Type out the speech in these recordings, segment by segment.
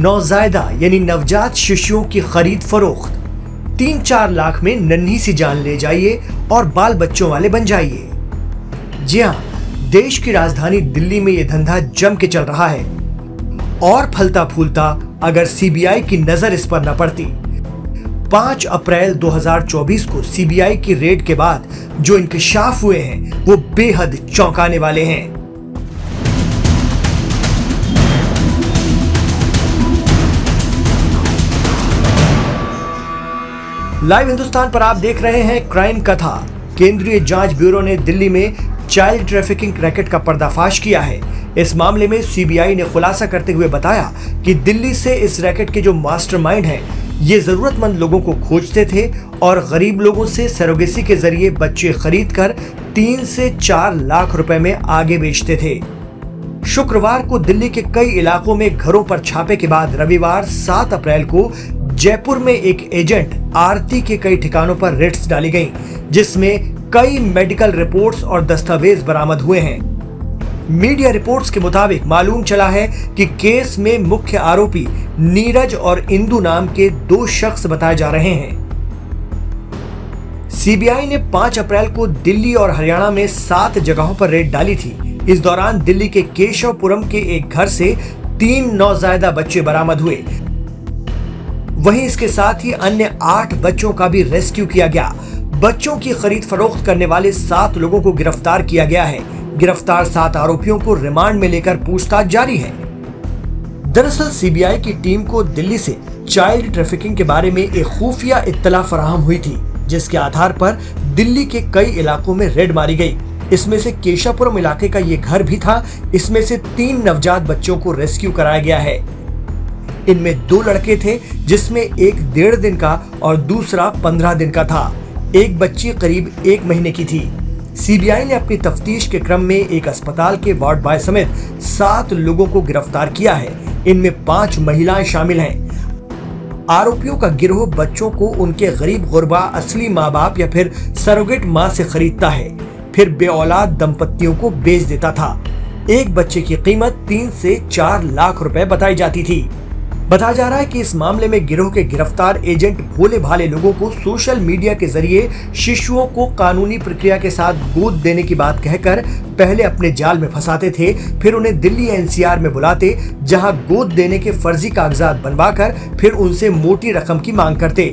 नौजायदा यानी नवजात शिशुओं की खरीद फरोख्त। 3-4 लाख में नन्ही सी जान ले जाइए और बाल बच्चों वाले बन जाइए। जी हाँ, देश की राजधानी दिल्ली में यह धंधा जम के चल रहा है और फलता फूलता अगर सीबीआई की नजर इस पर न पड़ती। 5 अप्रैल 2024 को सीबीआई की रेड के बाद जो इंकशाफ हुए हैं वो बेहद चौंकाने वाले हैं। लाइव हिंदुस्तान पर आप देख रहे हैं क्राइम कथा। केंद्रीय जांच ब्यूरो ने दिल्ली में चाइल्ड ट्रैफिकिंग रैकेट का पर्दाफाश किया है। इस मामले में सीबीआई ने खुलासा करते हुए बताया कि दिल्ली से इस रैकेट के जो मास्टरमाइंड हैं, ये जरूरतमंद लोगों को खोजते थे और गरीब लोगों से सरोगेसी के जरिए बच्चे खरीदकर 3 से 4 लाख रुपए में आगे बेचते थे। शुक्रवार को दिल्ली के कई इलाकों में घरों पर छापे के बाद रविवार 7 अप्रैल को जयपुर में एक एजेंट आरती के कई ठिकानों पर रेड्स डाली गईं, जिसमें कई मेडिकल रिपोर्ट्स और दस्तावेज बरामद हुए हैं। मीडिया रिपोर्ट्स के मुताबिक मालूम चला है कि केस में मुख्य आरोपी नीरज और इंदु नाम के 2 शख्स बताए जा रहे हैं। सीबीआई ने 5 अप्रैल को दिल्ली और हरियाणा में 7 जगहों पर रेड डाली थी। इस दौरान दिल्ली के केशवपुरम के एक घर से 3 नौजायदा बच्चे बरामद हुए। वहीं इसके साथ ही अन्य 8 बच्चों का भी रेस्क्यू किया गया। बच्चों की खरीद फरोख्त करने वाले 7 लोगों को गिरफ्तार किया गया है। गिरफ्तार 7 आरोपियों को रिमांड में लेकर पूछताछ जारी है। दरअसल सीबीआई की टीम को दिल्ली से चाइल्ड ट्रैफिकिंग के बारे में एक खुफिया इत्तला फराहम हुई थी, जिसके आधार पर दिल्ली के कई इलाकों में रेड मारी गई। इसमें से केशवपुरम इलाके का ये घर भी था। इसमें से 3 नवजात बच्चों को रेस्क्यू कराया गया है। इनमें 2 लड़के थे, जिसमें एक 1.5 दिन का और दूसरा 15 दिन का था। एक बच्ची करीब 1 महीने की थी। सीबीआई ने अपनी तफ्तीश के क्रम में एक अस्पताल के वार्ड बॉय समेत 7 लोगों को गिरफ्तार किया है। इनमें 5 महिलाएं शामिल हैं। आरोपियों का गिरोह बच्चों को उनके गरीब गुरबा असली माँ बाप या फिर सरोगेट माँ से खरीदता है, फिर बेऔलाद दंपतियों को बेच देता था। एक बच्चे की कीमत 3 से 4 लाख रुपए बताई जाती थी। बताया जा रहा है कि इस मामले में गिरोह के गिरफ्तार एजेंट भोले भाले लोगों को सोशल मीडिया के जरिए शिशुओं को कानूनी प्रक्रिया के साथ गोद देने की बात कहकर पहले अपने जाल में फंसाते थे, फिर उन्हें दिल्ली एनसीआर में बुलाते, जहां गोद देने के फर्जी कागजात बनवाकर फिर उनसे मोटी रकम की मांग करते।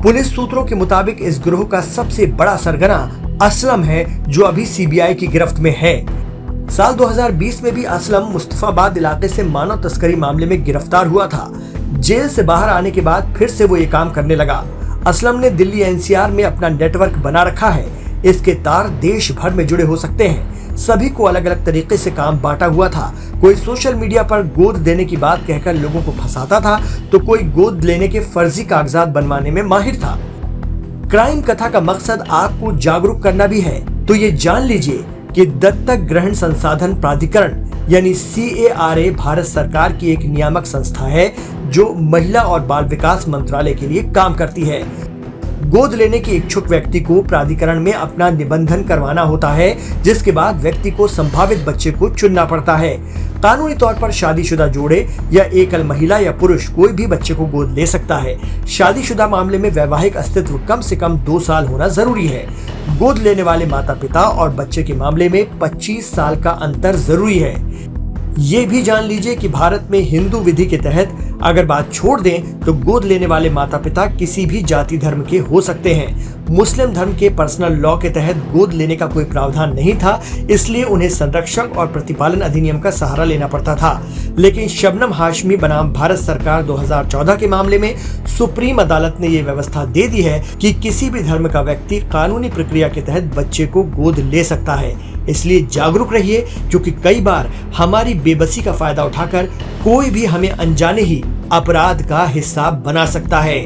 पुलिस सूत्रों के मुताबिक इस गिरोह का सबसे बड़ा सरगना असलम है, जो अभी सीबीआई की गिरफ्त में है। साल 2020 में भी असलम मुस्तफाबाद इलाके से मानव तस्करी मामले में गिरफ्तार हुआ था। जेल से बाहर आने के बाद फिर से वो ये काम करने लगा। असलम ने दिल्ली एनसीआर में अपना नेटवर्क बना रखा है। इसके तार देश भर में जुड़े हो सकते हैं। सभी को अलग अलग तरीके से काम बांटा हुआ था। कोई सोशल मीडिया पर गोद देने की बात कहकर लोगों को फंसाता था, तो कोई गोद लेने के फर्जी कागजात बनवाने में माहिर था। क्राइम कथा का मकसद आपको जागरूक करना भी है, तो ये जान लीजिए कि दत्तक ग्रहण संसाधन प्राधिकरण यानी CARA भारत सरकार की एक नियामक संस्था है, जो महिला और बाल विकास मंत्रालय के लिए काम करती है। गोद लेने के इच्छुक व्यक्ति को प्राधिकरण में अपना निबंधन करवाना होता है, जिसके बाद व्यक्ति को संभावित बच्चे को चुनना पड़ता है। कानूनी तौर पर शादीशुदा जोड़े या एकल महिला या पुरुष कोई भी बच्चे को गोद ले सकता है। शादीशुदा मामले में वैवाहिक अस्तित्व कम से कम 2 साल होना जरूरी है। गोद लेने वाले माता पिता और बच्चे के मामले में 25 साल का अंतर जरूरी है। ये भी जान लीजिए कि भारत में हिंदू विधि के तहत अगर बात छोड़ दें तो गोद लेने वाले माता पिता किसी भी जाति धर्म के हो सकते हैं। मुस्लिम धर्म के पर्सनल लॉ के तहत गोद लेने का कोई प्रावधान नहीं था, इसलिए उन्हें संरक्षक और प्रतिपालन अधिनियम का सहारा लेना पड़ता था। लेकिन शबनम हाशमी बनाम भारत सरकार 2014 के मामले में सुप्रीम अदालत ने ये व्यवस्था दे दी है कि किसी भी धर्म का व्यक्ति कानूनी प्रक्रिया के तहत बच्चे को गोद ले सकता है। इसलिए जागरूक रहिए, क्योंकि कई बार हमारी बेबसी का फायदा उठाकर कोई भी हमें अनजाने ही अपराध का हिस्सा बना सकता है।